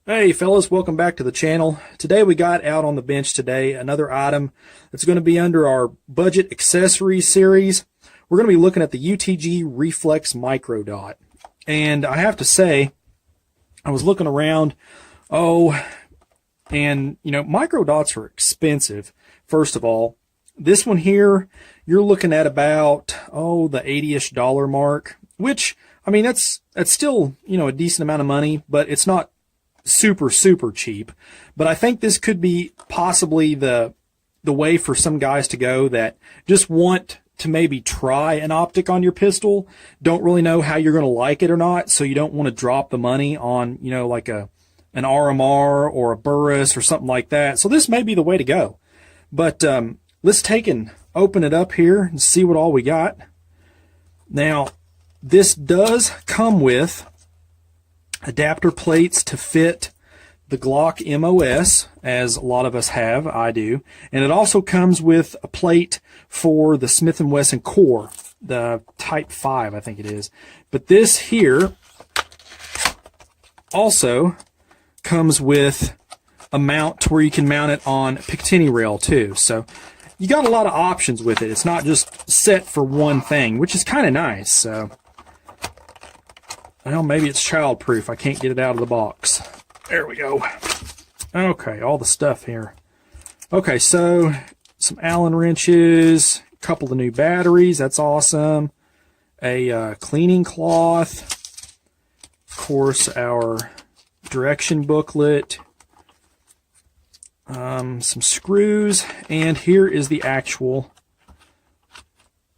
Hey fellas, welcome back to the channel. Today we got out on the bench today another item that's going to be under our budget accessories series. We're going to be looking at the UTG Reflex Micro Dot. And I have to say, I was looking around, and micro dots are expensive. First of all, this one here, you're looking at about, the $80-ish mark, which, I mean, that's still, a decent amount of money, but it's not super cheap. But I think this could be possibly the way for some guys to go that just want to maybe try an optic on your pistol, don't really know how you're going to like it or not, so you don't want to drop the money on, like an RMR or a Burris or something like that. So this may be the way to go. But let's take and open it up here and see what all we got. Now, this does come with adapter plates to fit the Glock MOS, as a lot of us have. I do. And it also comes with a plate for the Smith & Wesson core, the Type 5, I think it is. But this here also comes with a mount to where you can mount it on Picatinny rail too. So you got a lot of options with it. It's not just set for one thing, which is kind of nice. So, well, maybe it's child-proof. I can't get it out of the box. There we go. Okay, all the stuff here. Okay, so some Allen wrenches, a couple of new batteries. That's awesome. A cleaning cloth. Of course, our direction booklet. Some screws, and here is the actual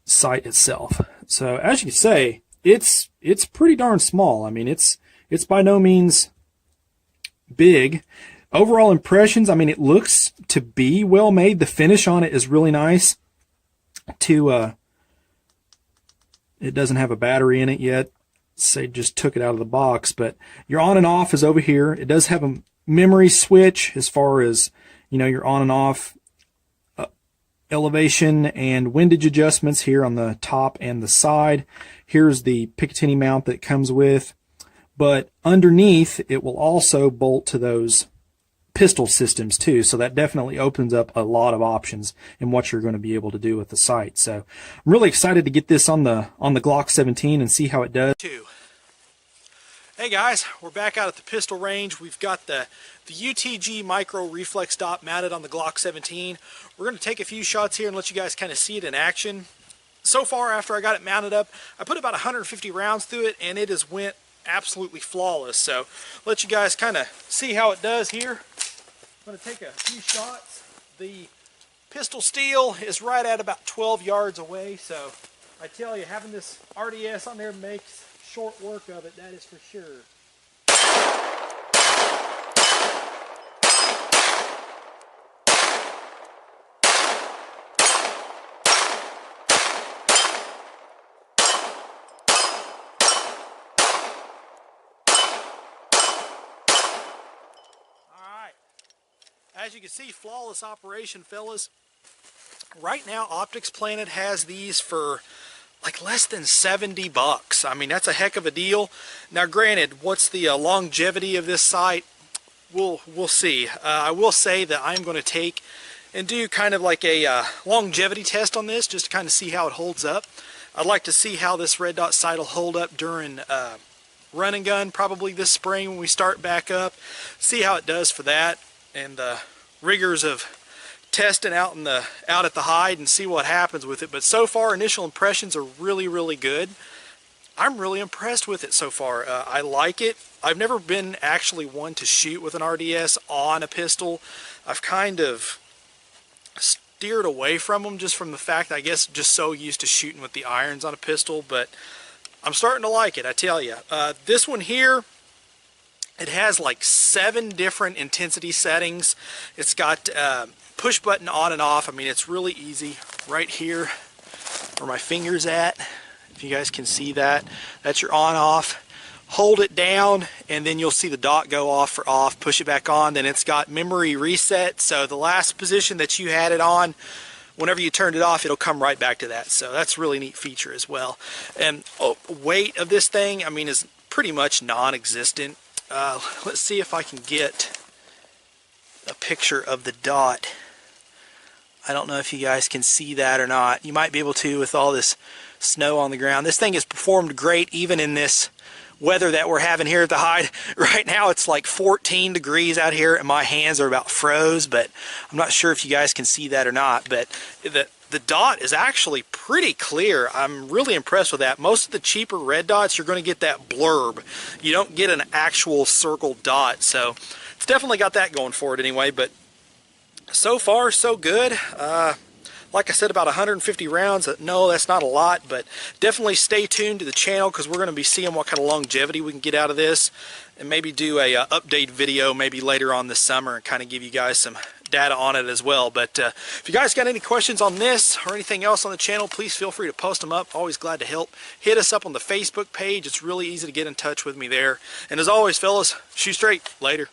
sight itself. So as you can say, it's pretty darn small. I mean, it's by no means big. Overall impressions, I mean, it looks to be well made. The finish on it is really nice. It doesn't have a battery in it yet. Say just took it out of the box, but your on and off is over here. It does have a memory switch as far as your on and off elevation and windage adjustments here on the top and the side. Here's the Picatinny mount that it comes with, but underneath it will also bolt to those pistol systems too, so that definitely opens up a lot of options in what you're going to be able to do with the sight. So I'm really excited to get this on the Glock 17 and see how it does. Hey guys, we're back out at the pistol range. We've got the UTG Micro Reflex Dot mounted on the Glock 17. We're going to take a few shots here and let you guys kind of see it in action. So far, after I got it mounted up, I put about 150 rounds through it, and it has went absolutely flawless. So let you guys kind of see how it does here. I'm going to take a few shots. The pistol steel is right at about 12 yards away, so I tell you, having this RDS on there makes short work of it, that is for sure. Alright, as you can see, flawless operation, fellas. Right now, Optics Planet has these for like less than $70. I mean, that's a heck of a deal. Now granted, what's the longevity of this sight? We'll see. I will say that I'm going to take and do kind of like a longevity test on this, just to kind of see how it holds up. I'd like to see how this red dot sight will hold up during run and gun, probably this spring when we start back up. See how it does for that, and the rigors of testing out at the hide and see what happens with it. But so far, initial impressions are really good. I'm really impressed with it so far. I like it. I've never been actually one to shoot with an RDS on a pistol. I've kind of steered away from them just from the fact, I guess, just so used to shooting with the irons on a pistol. But I'm starting to like it, I tell you. This one here, it has like 7 different intensity settings. It's got push button on and off. I mean, it's really easy. Right here where my finger's at, if you guys can see that, that's your on off. Hold it down and then you'll see the dot go off for off. Push it back on, then it's got memory reset, so the last position that you had it on, whenever you turned it off, it'll come right back to that. So that's a really neat feature as well. And weight of this thing, I mean, is pretty much non-existent. let's see if I can get a picture of the dot. I don't know if you guys can see that or not. You might be able to with all this snow on the ground. This thing has performed great even in this weather that we're having here at the hide. Right now it's like 14 degrees out here and my hands are about froze, but I'm not sure if you guys can see that or not. But the dot is actually pretty clear. I'm really impressed with that. Most of the cheaper red dots, you're going to get that blurb. You don't get an actual circle dot, so it's definitely got that going for it anyway. But so far, so good. Like I said, about 150 rounds. No, that's not a lot, but definitely stay tuned to the channel because we're going to be seeing what kind of longevity we can get out of this, and maybe do a update video maybe later on this summer and kind of give you guys some data on it as well. But if you guys got any questions on this or anything else on the channel, please feel free to post them up. Always glad to help. Hit us up on the Facebook page. It's really easy to get in touch with me there. And as always, fellas, shoot straight. Later.